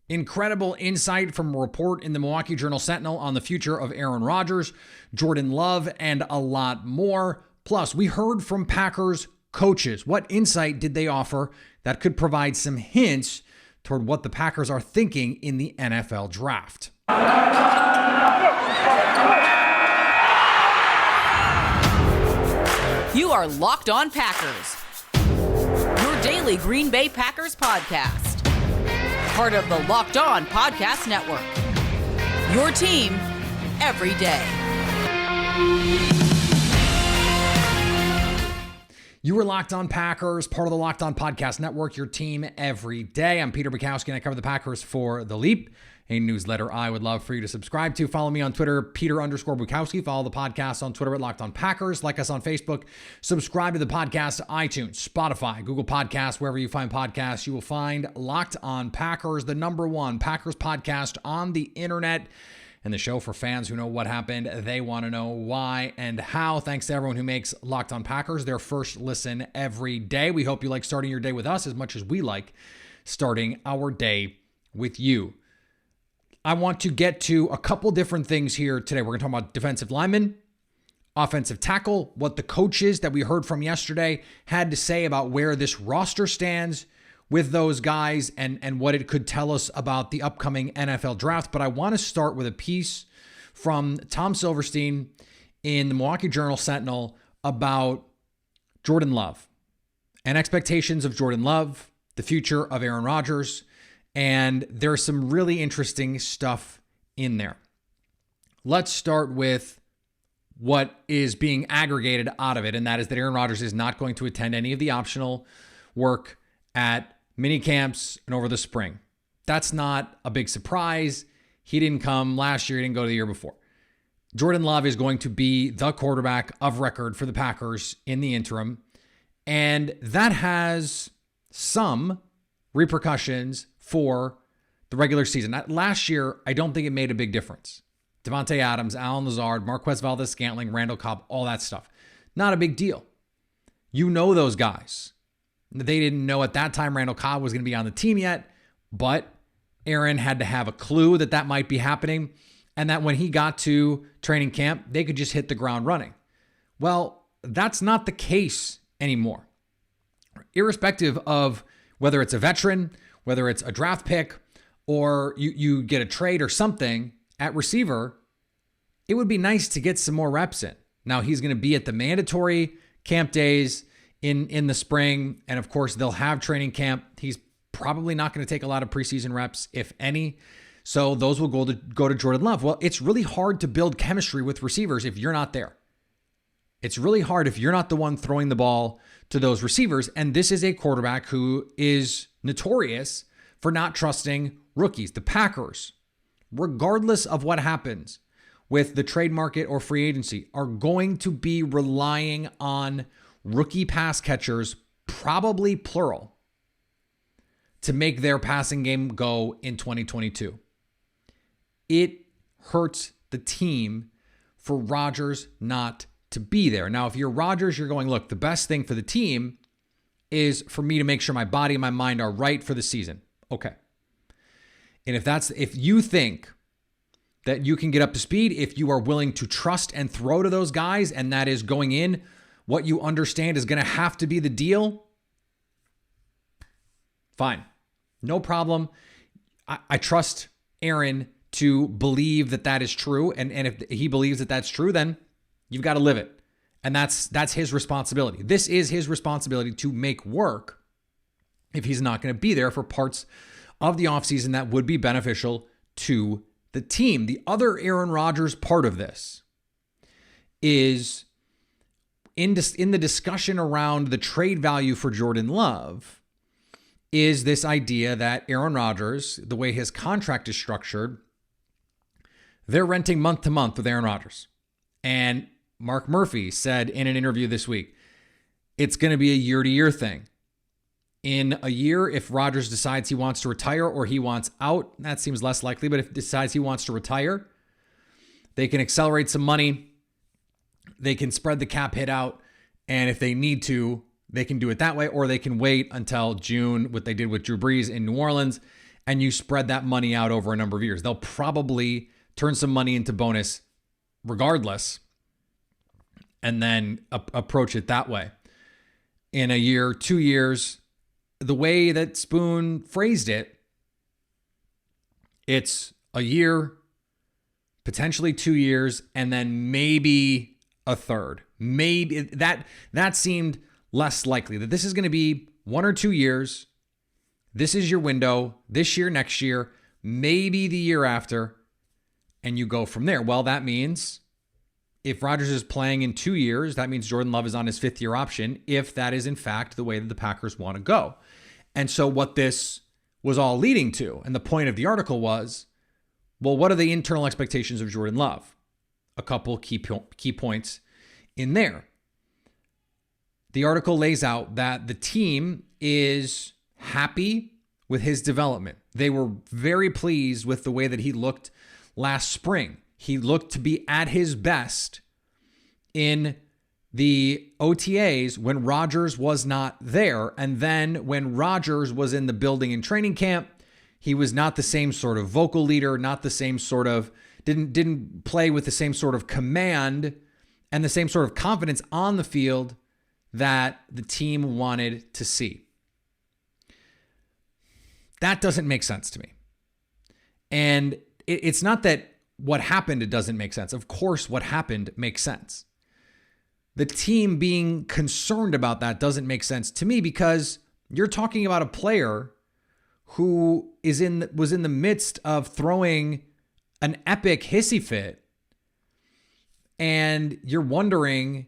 Incredible insight from a report in the Milwaukee Journal-Sentinel on the future of Aaron Rodgers, Jordan Love, and a lot more. Plus, we heard from Packers coaches. What insight did they offer that could provide some hints toward what the Packers are thinking in the NFL draft? You are Locked On Packers, your daily Green Bay Packers podcast. Part of the Locked On Podcast Network, your team every day. You are Locked On Packers, part of the Locked On Podcast Network, your team every day. I'm Peter Bukowski, and I cover the Packers for The Leap, a newsletter I would love for you to subscribe to. Follow me on Twitter, Peter_Bukowski. Follow the podcast on Twitter at Locked On Packers. Like us on Facebook. Subscribe to the podcast, iTunes, Spotify, Google Podcasts, wherever you find podcasts. You will find Locked On Packers, the #1 Packers podcast on the internet, and the show for fans who know what happened. They want to know why and how. Thanks to everyone who makes Locked On Packers their first listen every day. We hope you like starting your day with us as much as we like starting our day with you. I want to get to a couple different things here today. We're going to talk about defensive linemen, offensive tackle, what the coaches that we heard from yesterday had to say about where this roster stands with those guys and what it could tell us about the upcoming NFL draft. But I want to start with a piece from Tom Silverstein in the Milwaukee Journal-Sentinel about Jordan Love and expectations of Jordan Love, the future of Aaron Rodgers, and there's some really interesting stuff in there. Let's start with what is being aggregated out of it, and that is that Aaron Rodgers is not going to attend any of the optional work at mini camps and over the spring. That's not a big surprise. He didn't come last year. He didn't go the year before. Jordan Love is going to be the quarterback of record for the Packers in the interim, and that has some repercussions for the regular season. Last year, I don't think it made a big difference. Devontae Adams, Allen Lazard, Marquez Valdes-Scantling, Randall Cobb, all that stuff. Not a big deal. You know those guys. They didn't know at that time Randall Cobb was going to be on the team yet, but Aaron had to have a clue that that might be happening, and that when he got to training camp, they could just hit the ground running. Well, that's not the case anymore. Irrespective of whether it's a veteran, whether it's a draft pick, or you get a trade or something at receiver, it would be nice to get some more reps in. Now, he's going to be at the mandatory camp days in the spring, and of course, they'll have training camp. He's probably not going to take a lot of preseason reps, if any, so those will go to Jordan Love. Well, it's really hard to build chemistry with receivers if you're not there. It's really hard if you're not the one throwing the ball to those receivers, and this is a quarterback who is notorious for not trusting rookies. The Packers, regardless of what happens with the trade market or free agency, are going to be relying on rookie pass catchers, probably plural, to make their passing game go in 2022. It hurts the team for Rodgers not to be there. Now, if you're Rodgers, you're going, look, the best thing for the team is for me to make sure my body and my mind are right for the season. Okay. And if you think that you can get up to speed, if you are willing to trust and throw to those guys, and that is going in, what you understand is going to have to be the deal, fine. No problem. I trust Aaron to believe that that is true. And if he believes that that's true, then you've got to live it. And that's his responsibility. This is his responsibility to make work if he's not going to be there for parts of the offseason that would be beneficial to the team. The other Aaron Rodgers part of this is in the discussion around the trade value for Jordan Love is this idea that Aaron Rodgers, the way his contract is structured, they're renting month to month with Aaron Rodgers. And Mark Murphy said in an interview this week, it's going to be a year-to-year thing. In a year, if Rodgers decides he wants to retire or he wants out, that seems less likely, but if he decides he wants to retire, they can accelerate some money. They can spread the cap hit out. And if they need to, they can do it that way, or they can wait until June, what they did with Drew Brees in New Orleans, and you spread that money out over a number of years. They'll probably turn some money into bonus regardless and then approach it that way. In a year, 2 years, the way that Spoon phrased it, it's a year, potentially 2 years, and then maybe a third. Maybe that seemed less likely, that this is going to be 1 or 2 years. This is your window, this year, next year, maybe the year after, and you go from there. Well, that means if Rodgers is playing in 2 years, that means Jordan Love is on his 5th-year option, if that is in fact the way that the Packers want to go. And so what this was all leading to, and the point of the article was, well, what are the internal expectations of Jordan Love? A couple key points in there. The article lays out that the team is happy with his development. They were very pleased with the way that he looked last spring. He looked to be at his best in the OTAs when Rodgers was not there. And then when Rodgers was in the building in training camp, he was not the same sort of vocal leader, not the same sort of, didn't play with the same sort of command and the same sort of confidence on the field that the team wanted to see. That doesn't make sense to me. And it's not that what happened, it doesn't make sense. Of course, what happened makes sense. The team being concerned about that doesn't make sense to me, because you're talking about a player who was in the midst of throwing an epic hissy fit, and you're wondering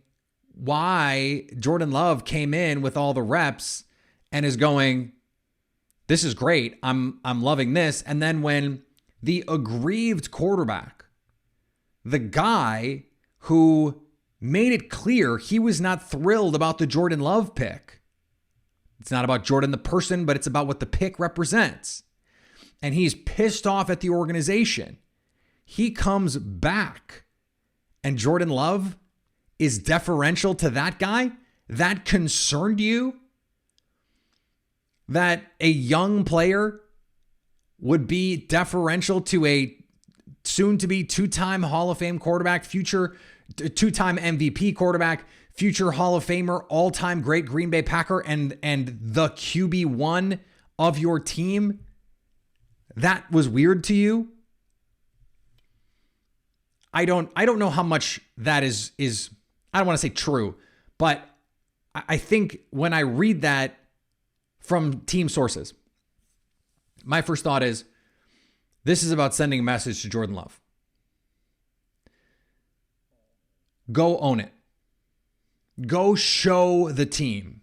why Jordan Love came in with all the reps and is going, this is great, I'm loving this. And then when the aggrieved quarterback, the guy who made it clear he was not thrilled about the Jordan Love pick. It's not about Jordan the person, but it's about what the pick represents. And he's pissed off at the organization. He comes back, and Jordan Love is deferential to that guy? That concerned you? That a young player would be deferential to a soon-to-be two-time Hall of Fame quarterback, future two-time MVP quarterback, future Hall of Famer, all-time great Green Bay Packer, and the QB1 of your team? That was weird to you? I don't know how much that is I don't want to say true, but I think when I read that from team sources, my first thought is, this is about sending a message to Jordan Love. Go own it. Go show the team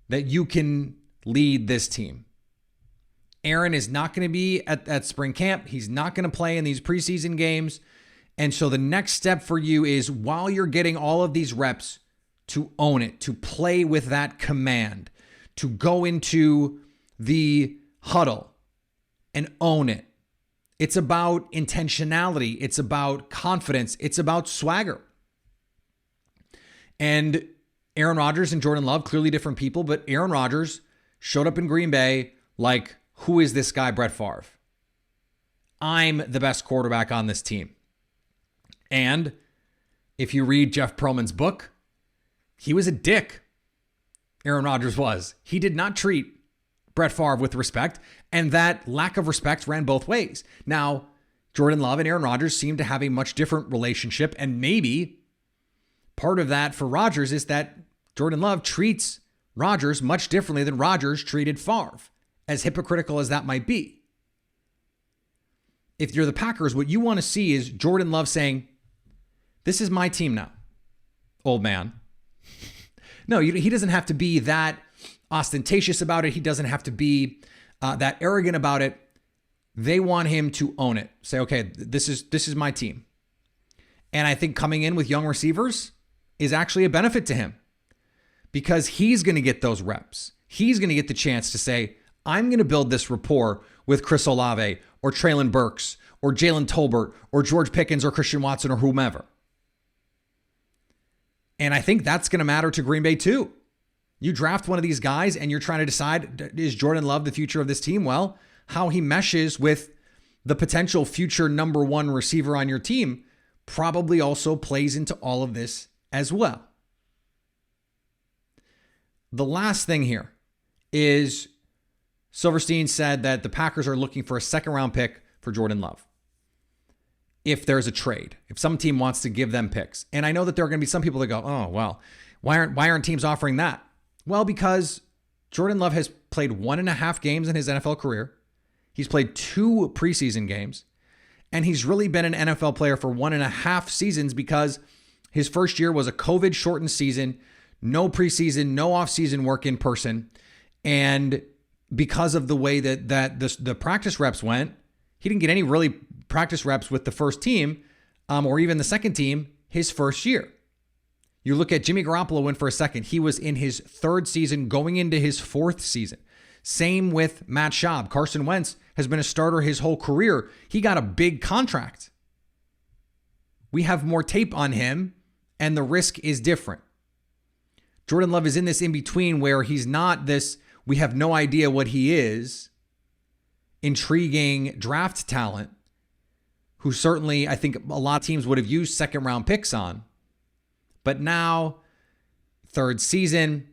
that you can lead this team. Aaron is not going to be at spring camp. He's not going to play in these preseason games. And so the next step for you is, while you're getting all of these reps, to own it, to play with that command, to go into the huddle and own it. It's about intentionality. It's about confidence. It's about swagger. And Aaron Rodgers and Jordan Love, clearly different people, but Aaron Rodgers showed up in Green Bay like, who is this guy, Brett Favre? I'm the best quarterback on this team. And if you read Jeff Pearlman's book, he was a dick. Aaron Rodgers was. He did not treat Brett Favre with respect, and that lack of respect ran both ways. Now, Jordan Love and Aaron Rodgers seem to have a much different relationship, and maybe part of that for Rodgers is that Jordan Love treats Rodgers much differently than Rodgers treated Favre, as hypocritical as that might be. If you're the Packers, what you want to see is Jordan Love saying, this is my team now, old man. No, he doesn't have to be that ostentatious about it. He doesn't have to be that arrogant about it. They want him to own it. Say, okay, this is my team. And I think coming in with young receivers is actually a benefit to him, because he's going to get those reps. He's going to get the chance to say, I'm going to build this rapport with Chris Olave or Treylon Burks or Jalen Tolbert or George Pickens or Christian Watson or whomever. And I think that's going to matter to Green Bay too. You draft one of these guys and you're trying to decide, is Jordan Love the future of this team? Well, how he meshes with the potential future number one receiver on your team probably also plays into all of this as well. The last thing here is Silverstein said that the Packers are looking for a second-round pick for Jordan Love if there's a trade, if some team wants to give them picks. And I know that there are going to be some people that go, oh, well, why aren't teams offering that? Well, because Jordan Love has played 1.5 games in his NFL career. He's played 2 preseason games, and he's really been an NFL player for 1.5 seasons because his first year was a COVID-shortened season, no preseason, no offseason work in person. And because of the way that the practice reps went, he didn't get any really practice reps with the first team or even the second team his first year. You look at Jimmy Garoppolo went for a second. He was in his 3rd season going into his 4th season. Same with Matt Schaub. Carson Wentz has been a starter his whole career. He got a big contract. We have more tape on him, and the risk is different. Jordan Love is in this in-between where he's not this, we have no idea what he is, intriguing draft talent, who certainly I think a lot of teams would have used second-round picks on. But now, 3rd season,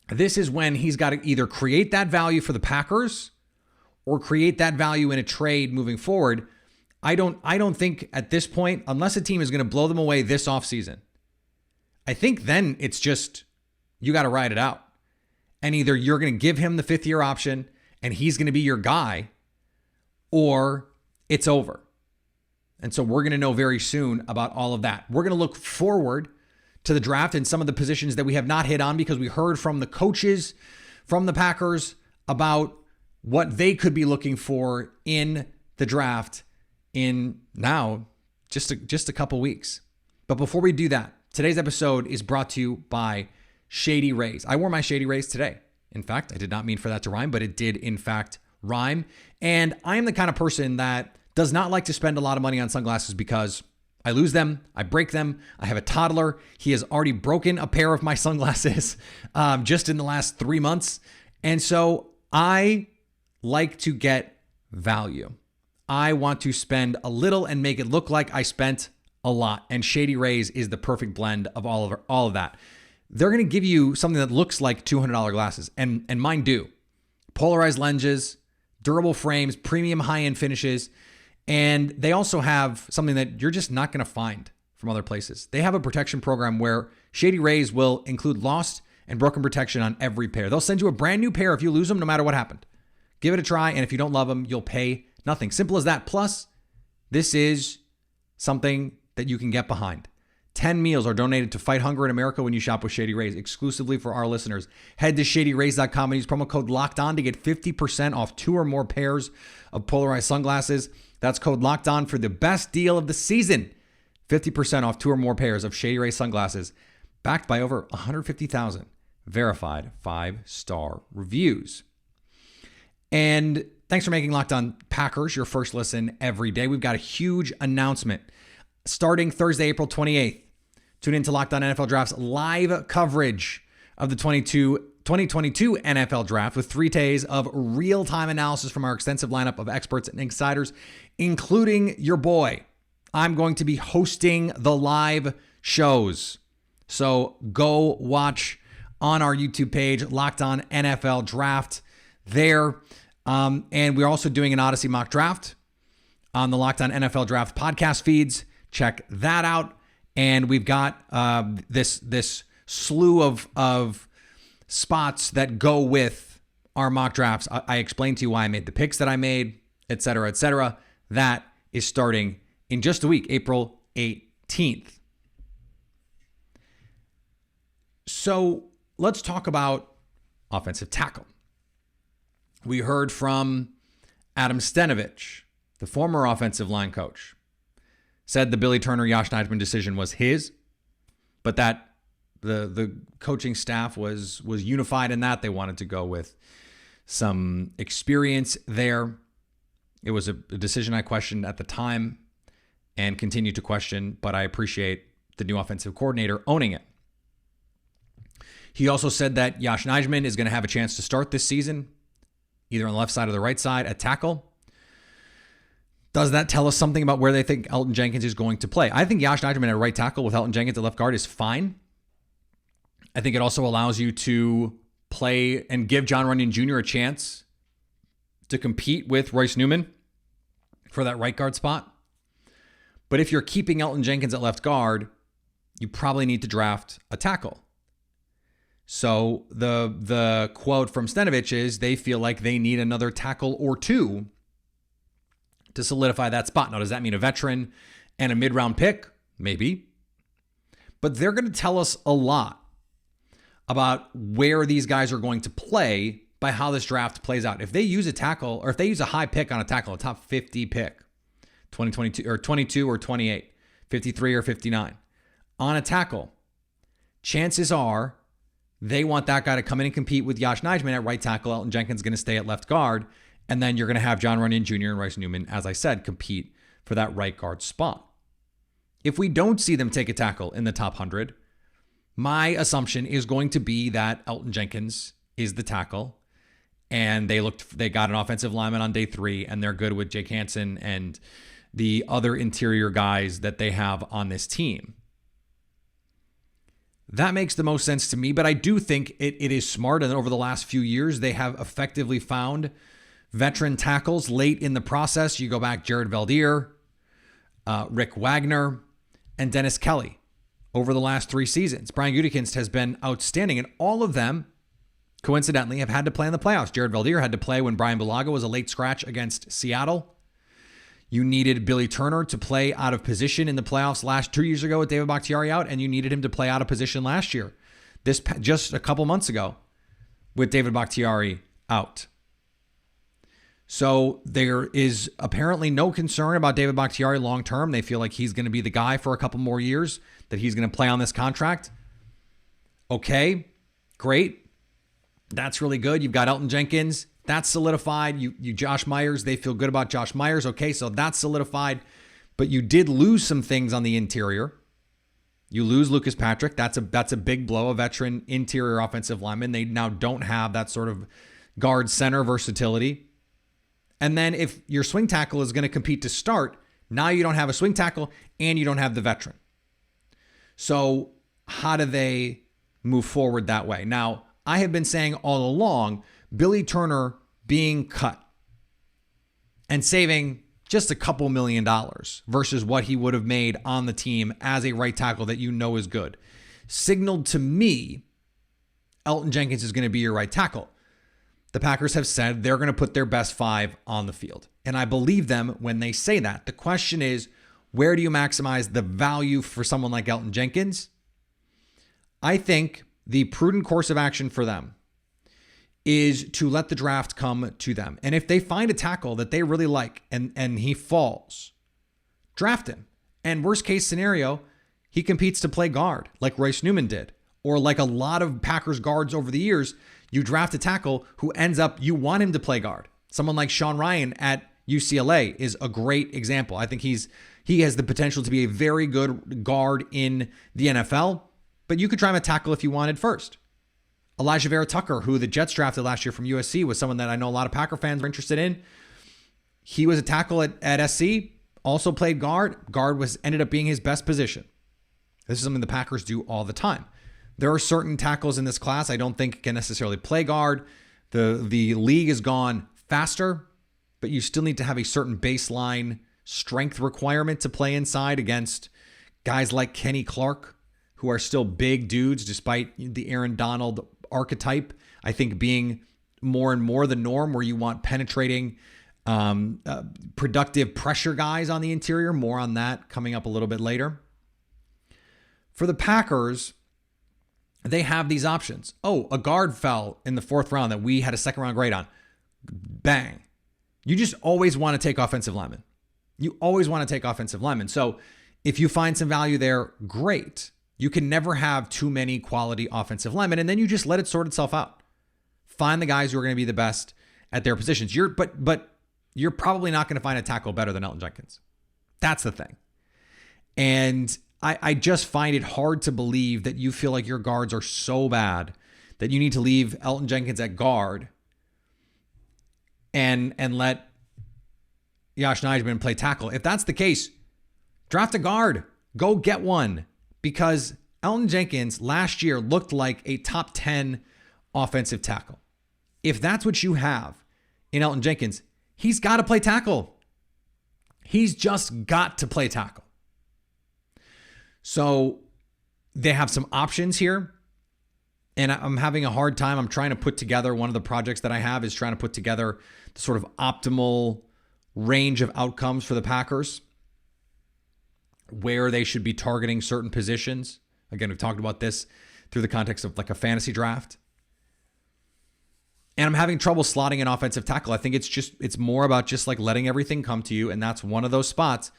this is when he's got to either create that value for the Packers or create that value in a trade moving forward. I don't think at this point, unless a team is going to blow them away this offseason, I think then it's just, you got to ride it out. And either you're going to give him the 5th-year option and he's going to be your guy, or it's over. And so we're going to know very soon about all of that. We're going to look forward to the draft and some of the positions that we have not hit on because we heard from the coaches from the Packers about what they could be looking for in the draft in now just a couple weeks. But before we do that, today's episode is brought to you by Shady Rays. I wore my Shady Rays today. In fact, I did not mean for that to rhyme, but it did in fact rhyme. And I am the kind of person that does not like to spend a lot of money on sunglasses because I lose them, I break them. I have a toddler. He has already broken a pair of my sunglasses just in the last 3 months. And so I like to get value. I want to spend a little and make it look like I spent a lot. And Shady Rays is the perfect blend of all of that. They're going to give you something that looks like $200 glasses, and mine do. Polarized lenses, durable frames, premium high-end finishes. And they also have something that you're just not going to find from other places. They have a protection program where Shady Rays will include lost and broken protection on every pair. They'll send you a brand new pair if you lose them, no matter what happened. Give it a try, and if you don't love them, you'll pay nothing. Simple as that. Plus, this is something that you can get behind. 10 meals are donated to fight hunger in America when you shop with Shady Rays, exclusively for our listeners. Head to shadyrays.com and use promo code LOCKEDON to get 50% off 2 or more pairs of polarized sunglasses. That's code LOCKEDON for the best deal of the season. 50% off 2 or more pairs of Shady Rays sunglasses, backed by over 150,000 verified 5-star reviews. And thanks for making Locked On Packers your first listen every day. We've got a huge announcement starting Thursday, April 28th. Tune in to Locked On NFL Draft's live coverage of the 2022 NFL Draft with 3 days of real-time analysis from our extensive lineup of experts and insiders, including your boy. I'm going to be hosting the live shows. So go watch on our YouTube page, Locked On NFL Draft there. And we're also doing an Odyssey mock draft on the Locked On NFL Draft podcast feeds. Check that out. And we've got this slew of spots that go with our mock drafts. I explained to you why I made the picks that I made, et cetera, et cetera. That is starting in just a week, April 18th. So let's talk about offensive tackle. We heard from Adam Stenavich, the former offensive line coach, said the Billy Turner, Josh Nijman decision was his, but that the coaching staff was unified in that. They wanted to go with some experience there. It was a decision I questioned at the time and continue to question, but I appreciate the new offensive coordinator owning it. He also said that Josh Nijman is going to have a chance to start this season, either on the left side or the right side at tackle. Does that tell us something about where they think Elgton Jenkins is going to play? I think Josh Nijman at right tackle with Elgton Jenkins at left guard is fine. I think it also allows you to play and give John Runyon Jr. a chance to compete with Royce Newman for that right guard spot. But if you're keeping Elgton Jenkins at left guard, you probably need to draft a tackle. So the quote from Stenovich is they feel like they need another tackle or two to solidify that spot. Now, does that mean a veteran and a mid-round pick? Maybe. But they're going to tell us a lot about where these guys are going to play by how this draft plays out. If they use a tackle, or if they use a high pick on a tackle, a top 50 pick, 2022 or 22 or 28, 53 or 59, on a tackle, chances are they want that guy to come in and compete with Josh Nijman at right tackle. Elgton Jenkins is going to stay at left guard. And then you're going to have John Runyon Jr. and Royce Newman, as I said, compete for that right guard spot. If we don't see them take a tackle in the top 100, my assumption is going to be that Elgton Jenkins is the tackle, and they got an offensive lineman on day 3, and they're good with Jake Hansen and the other interior guys that they have on this team. That makes the most sense to me, but I do think it is smart, and over the last few years, they have effectively found veteran tackles late in the process. You go back, Jared Valdir, Rick Wagner, and Dennis Kelly over the last 3 seasons. Brian Gutekunst has been outstanding, and all of them, coincidentally, have had to play in the playoffs. Jared Valdir had to play when Brian Bulaga was a late scratch against Seattle. You needed Billy Turner to play out of position in the playoffs 2 years ago with David Bakhtiari out, and you needed him to play out of position last year. Just a couple months ago with David Bakhtiari out. So there is apparently no concern about David Bakhtiari long-term. They feel like he's going to be the guy for a couple more years, that he's going to play on this contract. Okay, great. That's really good. You've got Elgton Jenkins. That's solidified. You Josh Myers, they feel good about Josh Myers. Okay, so that's solidified. But you did lose some things on the interior. You lose Lucas Patrick. That's a big blow, a veteran interior offensive lineman. They now don't have that sort of guard center versatility. And then if your swing tackle is going to compete to start, now you don't have a swing tackle and you don't have the veteran. So how do they move forward that way? Now, I have been saying all along, Billy Turner being cut and saving just a couple $1 million versus what he would have made on the team as a right tackle that you know is good signaled to me Elgton Jenkins is going to be your right tackle. The Packers have said they're going to put their best 5 on the field. And I believe them when they say that. The question is, where do you maximize the value for someone like Elgton Jenkins? I think the prudent course of action for them is to let the draft come to them. And if they find a tackle that they really like and he falls, draft him. And worst case scenario, he competes to play guard like Royce Newman did. Or like a lot of Packers guards over the years, you draft a tackle who ends up, you want him to play guard. Someone like Sean Ryan at UCLA is a great example. I think he has the potential to be a very good guard in the NFL, but you could try him a tackle if you wanted first. Elijah Vera Tucker, who the Jets drafted last year from USC, was someone that I know a lot of Packer fans are interested in. He was a tackle at SC, also played guard. Guard ended up being his best position. This is something the Packers do all the time. There are certain tackles in this class I don't think can necessarily play guard. The league has gone faster, but you still need to have a certain baseline strength requirement to play inside against guys like Kenny Clark, who are still big dudes despite the Aaron Donald archetype, I think being more and more the norm, where you want penetrating, productive pressure guys on the interior. More on that coming up a little bit later. For the Packers, they have these options. Oh, a guard fell in the 4th round that we had a 2nd round grade on. Bang. You just always want to take offensive linemen. You always want to take offensive linemen. So if you find some value there, great. You can never have too many quality offensive linemen, and then you just let it sort itself out. Find the guys who are going to be the best at their positions. But you're probably not going to find a tackle better than Elgton Jenkins. That's the thing. And I just find it hard to believe that you feel like your guards are so bad that you need to leave Elgton Jenkins at guard and let Josh Nijman play tackle. If that's the case, draft a guard. Go get one, because Elgton Jenkins last year looked like a top 10 offensive tackle. If that's what you have in Elgton Jenkins, he's got to play tackle. He's just got to play tackle. So they have some options here, and I'm having a hard time. I'm trying to put together, one of the projects that I have is trying to put together the sort of optimal range of outcomes for the Packers, where they should be targeting certain positions. Again, we've talked about this through the context of like a fantasy draft. And I'm having trouble slotting an offensive tackle. I think it's more about just like letting everything come to you. And that's one of those spots.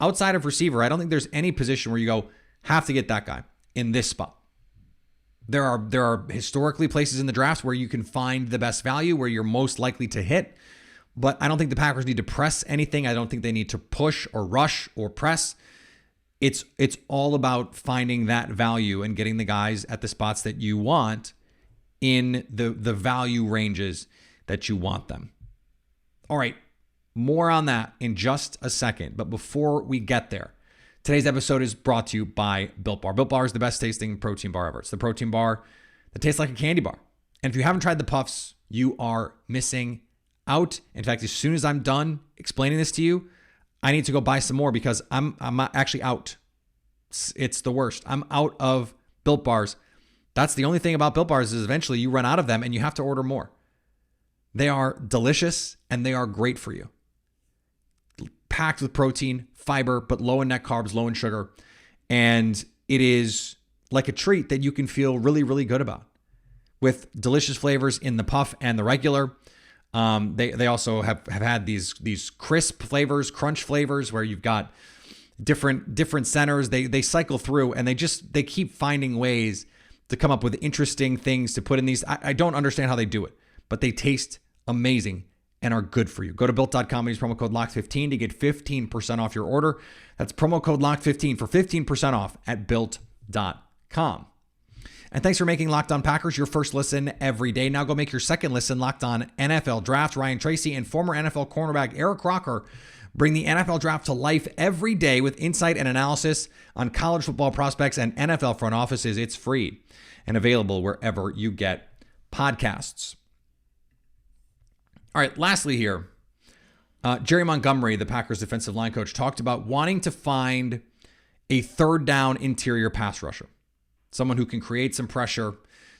Outside of receiver, I don't think there's any position where you go, have to get that guy in this spot. There are historically places in the drafts where you can find the best value, where you're most likely to hit. But I don't think the Packers need to press anything. I don't think they need to push or rush or press. It's all about finding that value and getting the guys at the spots that you want in the value ranges that you want them. All right, more on that in just a second. But before we get there, today's episode is brought to you by Built Bar. Built Bar is the best tasting protein bar ever. It's the protein bar that tastes like a candy bar. And if you haven't tried the puffs, you are missing out. In fact, as soon as I'm done explaining this to you, I need to go buy some more, because I'm actually out. It's the worst. I'm out of Built Bars. That's the only thing about Built Bars, is eventually you run out of them and you have to order more. They are delicious and they are great for you. Packed with protein, fiber, but low in net carbs, low in sugar. And it is like a treat that you can feel really, really good about, with delicious flavors in the puff and the regular. They also have had these crisp flavors, crunch flavors, where you've got different centers. They cycle through, and they keep finding ways to come up with interesting things to put in these. I don't understand how they do it, but they taste amazing and are good for you. Go to built.com and use promo code LOCK15 to get 15% off your order. That's promo code LOCK15 for 15% off at built.com. And thanks for making Locked On Packers your first listen every day. Now go make your second listen Locked On NFL Draft. Ryan Tracy and former NFL cornerback Eric Crocker bring the NFL Draft to life every day with insight and analysis on college football prospects and NFL front offices. It's free and available wherever you get podcasts. All right, lastly here, Jerry Montgomery, the Packers defensive line coach, talked about wanting to find a third down interior pass rusher. Someone who can create some pressure,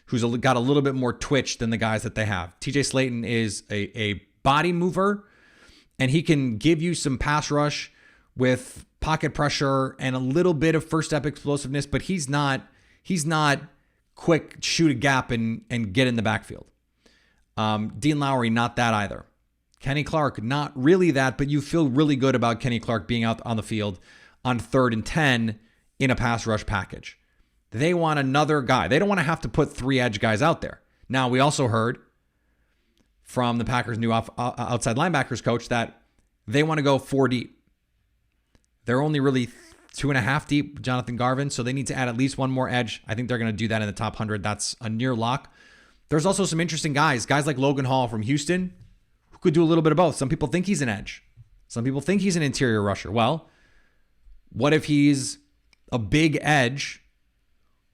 who's got a little bit more twitch than the guys that they have. TJ Slayton is a body mover, and he can give you some pass rush with pocket pressure and a little bit of first step explosiveness, but he's not quick, shoot a gap and get in the backfield. Dean Lowry, not that either. Kenny Clark, not really that, but you feel really good about Kenny Clark being out on the field on 3rd and 10 in a pass rush package. They want another guy. They don't want to have to put 3 edge guys out there. Now, we also heard from the Packers' new outside linebackers coach that they want to go 4 deep. They're only really 2.5 deep, Jonathan Garvin, so they need to add at least one more edge. I think they're going to do that in the top 100. That's a near lock. There's also some interesting guys like Logan Hall from Houston, who could do a little bit of both. Some people think he's an edge. Some people think he's an interior rusher. Well, what if he's a big edge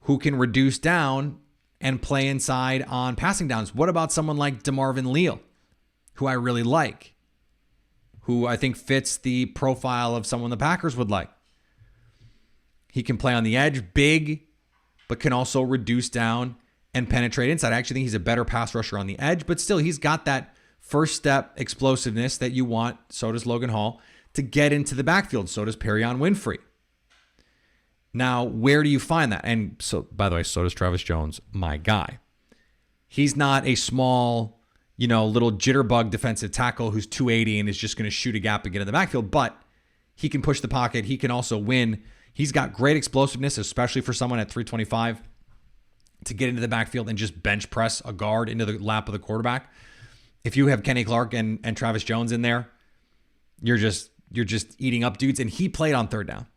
who can reduce down and play inside on passing downs? What about someone like DeMarvin Leal, who I really like, who I think fits the profile of someone the Packers would like? He can play on the edge, big, but can also reduce down and penetrate inside. I actually think he's a better pass rusher on the edge, but still, he's got that first step explosiveness that you want. So does Logan Hall, to get into the backfield. So does Perion Winfrey. Now, where do you find that? And so, by the way, so does Travis Jones, my guy. He's not a small, little jitterbug defensive tackle who's 280 and is just going to shoot a gap and get in the backfield, but he can push the pocket. He can also win. He's got great explosiveness, especially for someone at 325, to get into the backfield and just bench press a guard into the lap of the quarterback. If you have Kenny Clark and Travis Jones in there, you're just eating up dudes. And he played on 3rd down.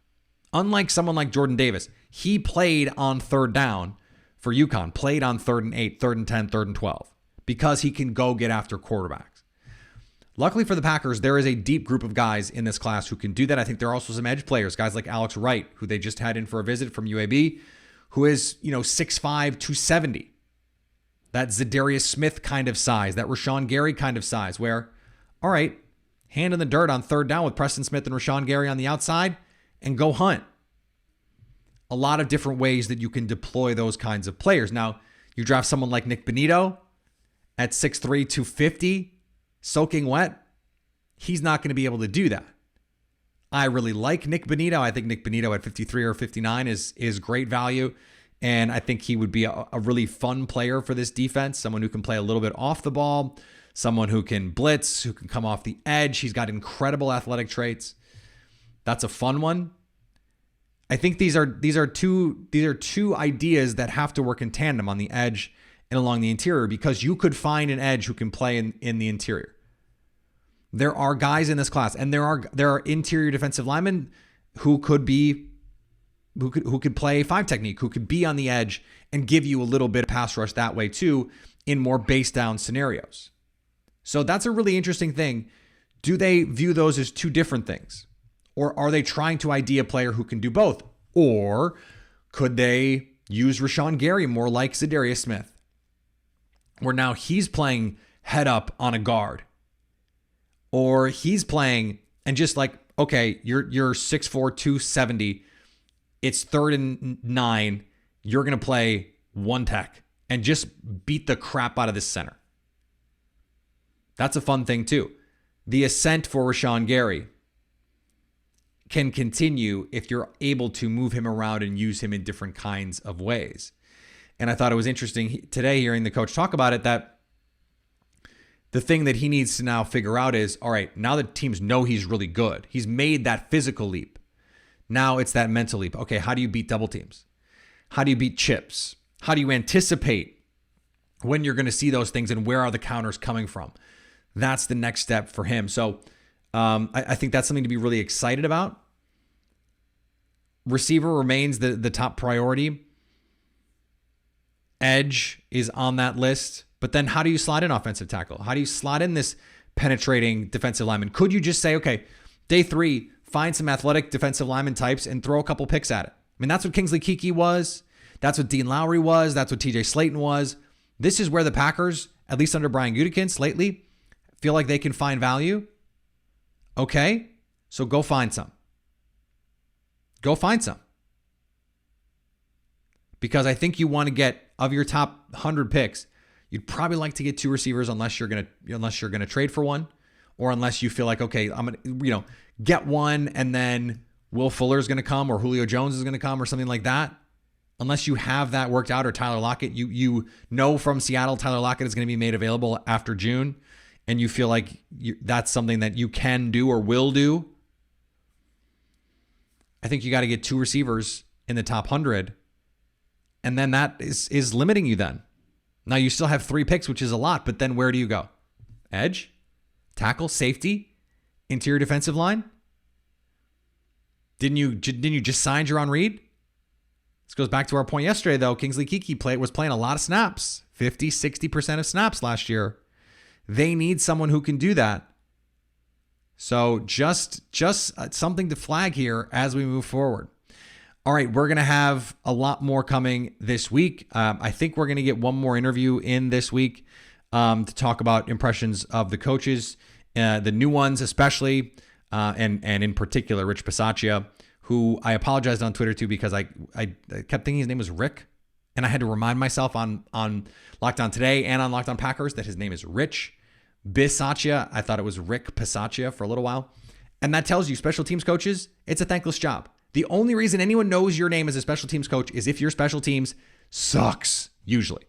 Unlike someone like Jordan Davis, he played on 3rd down for UConn, played on 3rd and 8, 3rd and 10, 3rd and 12, because he can go get after quarterbacks. Luckily for the Packers, there is a deep group of guys in this class who can do that. I think there are also some edge players, guys like Alex Wright, who they just had in for a visit from UAB, who is, 6'5", 270. That Zadarius Smith kind of size, that Rashawn Gary kind of size, where, all right, hand in the dirt on third down with Preston Smith and Rashawn Gary on the outside and go hunt. A lot of different ways that you can deploy those kinds of players. Now, you draft someone like Nick Bonito at 6'3", 250, soaking wet. He's not going to be able to do that. I really like Nick Bonito. I think Nick Bonito at 53 or 59 is great value. And I think he would be a really fun player for this defense, someone who can play a little bit off the ball, someone who can blitz, who can come off the edge. He's got incredible athletic traits. That's a fun one. I think these are two ideas that have to work in tandem on the edge and along the interior, because you could find an edge who can play in the interior. There are guys in this class, and there are interior defensive linemen who could play five technique, who could be on the edge and give you a little bit of pass rush that way too in more base down scenarios. So that's a really interesting thing. Do they view those as two different things? Or are they trying to ID a player who can do both? Or could they use Rashawn Gary more like Zadarius Smith, where now he's playing head up on a guard? Or he's playing and just like, okay, you're 6'4", 270. It's 3rd and 9. You're going to play one tech and just beat the crap out of this center. That's a fun thing too. The ascent for Rashawn Gary can continue if you're able to move him around and use him in different kinds of ways. And I thought it was interesting today hearing the coach talk about it, that the thing that he needs to now figure out is, all right, now that teams know he's really good, he's made that physical leap. Now it's that mental leap. Okay, how do you beat double teams? How do you beat chips? How do you anticipate when you're going to see those things and where are the counters coming from? That's the next step for him. So I think that's something to be really excited about. Receiver remains the top priority. Edge is on that list. But then how do you slot in offensive tackle? How do you slot in this penetrating defensive lineman? Could you just say, okay, day 3, find some athletic defensive lineman types and throw a couple picks at it? I mean, that's what Kingsley Keke was. That's what Dean Lowry was. That's what TJ Slayton was. This is where the Packers, at least under Brian Gutekunst lately, feel like they can find value. Okay, so go find some. Go find some. Because I think you want to get, of your top 100 picks, you'd probably like to get 2 receivers unless you're gonna trade for one, or unless you feel like, okay, I'm gonna get one and then Will Fuller is gonna come or Julio Jones is gonna come or something like that. Unless you have that worked out, or Tyler Lockett, you know from Seattle Tyler Lockett is gonna be made available after June, and you feel like that's something that you can do or will do. I think you got to get 2 receivers in the top 100, and then that is limiting you then. Now you still have 3 picks, which is a lot, but then where do you go? Edge, tackle, safety, interior defensive line? Didn't you just sign Jaron Reed? This goes back to our point yesterday, though. Kingsley Keke was playing a lot of snaps, 50, 60% of snaps last year. They need someone who can do that. So just something to flag here as we move forward. All right, we're going to have a lot more coming this week. I think we're going to get one more interview in this week to talk about impressions of the coaches, the new ones especially, and in particular, Rich Bisaccia, who I apologized on Twitter to because I kept thinking his name was Rick, and I had to remind myself on Locked On Today and on Locked On Packers that his name is Rich Bisaccia. I thought it was Rick Bisaccia for a little while. And that tells you, special teams coaches, it's a thankless job. The only reason anyone knows your name as a special teams coach is if your special teams sucks, usually.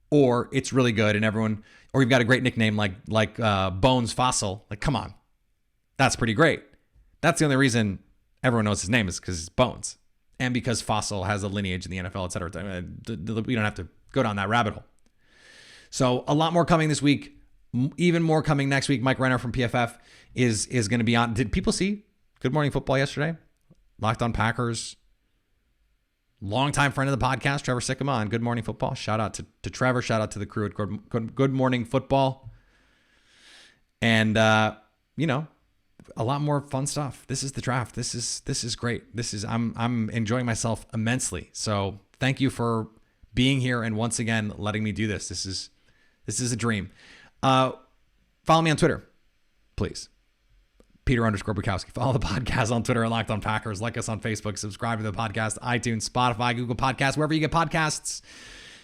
Or it's really good and everyone, or you've got a great nickname like Bones Fossil. Like, come on. That's pretty great. That's the only reason everyone knows his name is because it's Bones. And because Fossil has a lineage in the NFL, et cetera. We don't have to go down that rabbit hole. So a lot more coming this week. Even more coming next week. Mike Renner from PFF is going to be on. Did people see Good Morning Football yesterday? Locked On Packers. Longtime friend of the podcast, Trevor Sikkema on Good Morning Football. Shout out to Trevor. Shout out to the crew at Good Morning Football. And, a lot more fun stuff. This is the draft. This is great. I'm enjoying myself immensely. So thank you for being here and once again letting me do this. This is a dream. Follow me on Twitter, please. Peter_Bukowski. Follow the podcast on Twitter at Locked On Packers. Like us on Facebook. Subscribe to the podcast, iTunes, Spotify, Google Podcasts, wherever you get podcasts.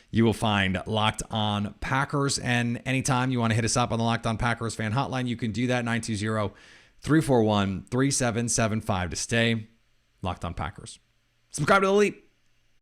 You will find Locked On Packers. And anytime you want to hit us up on the Locked On Packers fan hotline, you can do that. 920-341-3775 to stay Locked On Packers. Subscribe to the Leap.